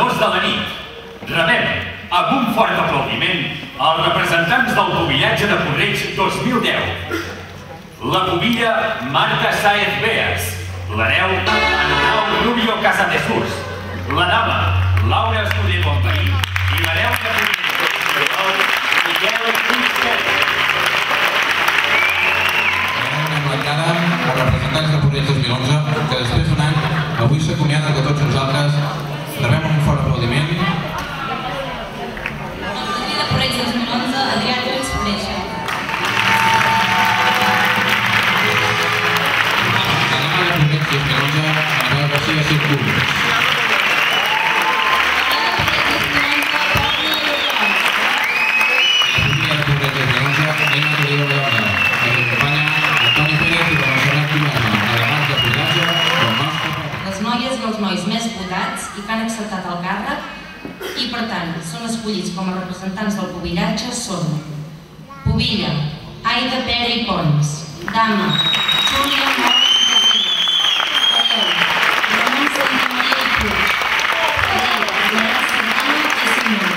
2 de la nit. Rebem, amb un fort aplaudiment, els representants del Pubillatge de Puig-reig 2010. La pubilla Marta Sáez Beas, l'hereu Anau Rubio Casadesús, la dama Laura Escudé Bonverí i l'hereu de Puig-reig Miquel Puig-reig. Amb l'encara els representants de Puig-reig 2011, que després d'un any avui s'acomiaden de tots nosaltres. Rebem un fort aplaudiment. El de Puig-reig 2011, Adrià Lluís Freixa. La dama de Puig-reig 2011, Manuel García Circuls. Les noies i els nois més votats i que han acceptat el càrrec i, per tant, són escollits com a representants del pubillatge són Pubilla, Aida Pera i Pons, Dama, Júlia Moros i Casellas, Hereu, Ramon Santamaria i Puig, Hereu, Maria Serrano i Simón.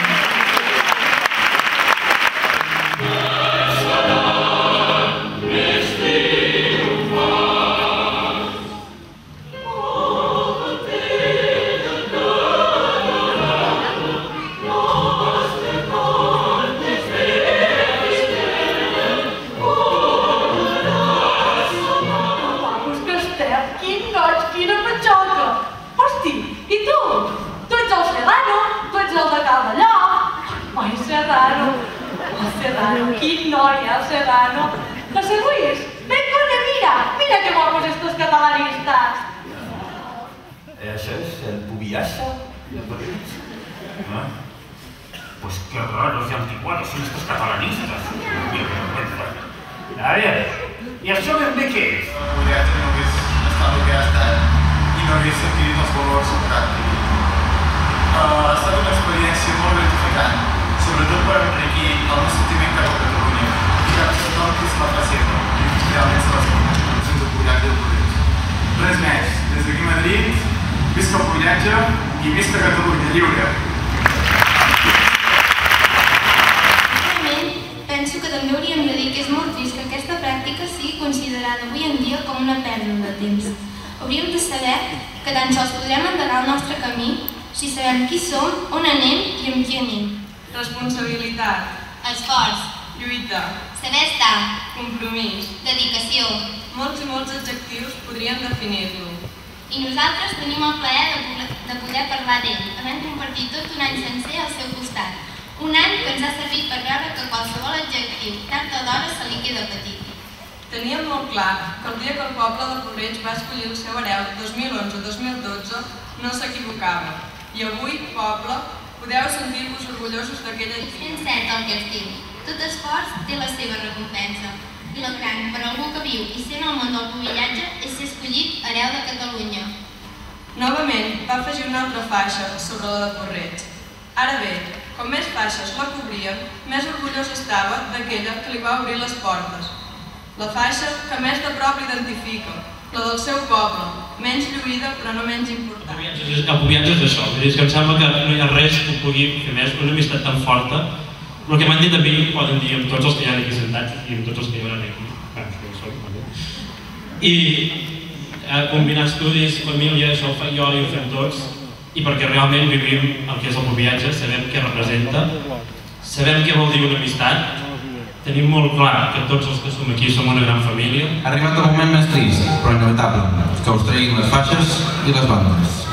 Quin noi, el Serrano. José Luis, ven con él, mira qué guapos estos catalanistas. ¿Ese es el pubillaje? Pues qué raros y anticuados son estos catalanistas. Qué vergüenza. A ver, ¿y això ben bé què és? El pubillatge no hagués estat el que ha estat i no hagués adquirit els valors que ha adquirit. Ha estat una experiència molt gratificant, sobretot per enriquir el meu sentiment cap a Catalunya i cap a tothom qui se la fa seva i realment se les condicions del pubillatge del Puig. Res més, des d'aquí a Madrid, visca el pubillatge i visca Catalunya lliure. Realment, penso que també hauríem de dir que és molt trist que aquesta pràctica sigui considerada avui en dia com una pèrdua de temps. Hauríem de saber que tan sols podrem endegar el nostre camí si sabem qui som, on anem i amb qui anem. Responsabilitat, Esforç, lluita, saber estar, compromís, dedicació. molts i molts adjectius podrien definir-lo. I nosaltres tenim el plaer de poder parlar d'ell, havent compartit tot un any sencer al seu costat. Un any que ens ha servit per veure que qualsevol adjectiu, tard o d'hora, se li queda petit. Teníem molt clar que el dia que el poble de Puig-reig va escollir el seu hereu 2011-2012 no s'equivocava. I avui, poble, podeu sentir-vos orgullosos d'aquella És ben cert el que es diu. Tot esforç té la seva recompensa. I el gran per algú que viu i sent el món del pubillatge és ser escollit hereu de Catalunya. Novament va afegir una altra faixa sobre la de Puig-reig. Ara bé, com més faixes la cobrien, més orgullós estava d'aquella que li va obrir les portes. La faixa que més de prop l'identifica, la del seu poble, menys lluïda però no menys important. El pubillatge és això, és que em sembla que no hi ha res que pugui fer més, una amistat tan forta. El que m'han dit a mi poden dir amb tots els que hi ha aquí sentats i amb tots els que hi haurà aquí. I combinar estudis, família, això jo i ho fem tots, i perquè realment vivim el que és el pubillatge, sabem què representa, sabem què vol dir una amistat, tenim molt clar que tots els que som aquí som una gran família. Ha arribat el moment més trist, però inevitable, que us treguin les faixes i les bandes.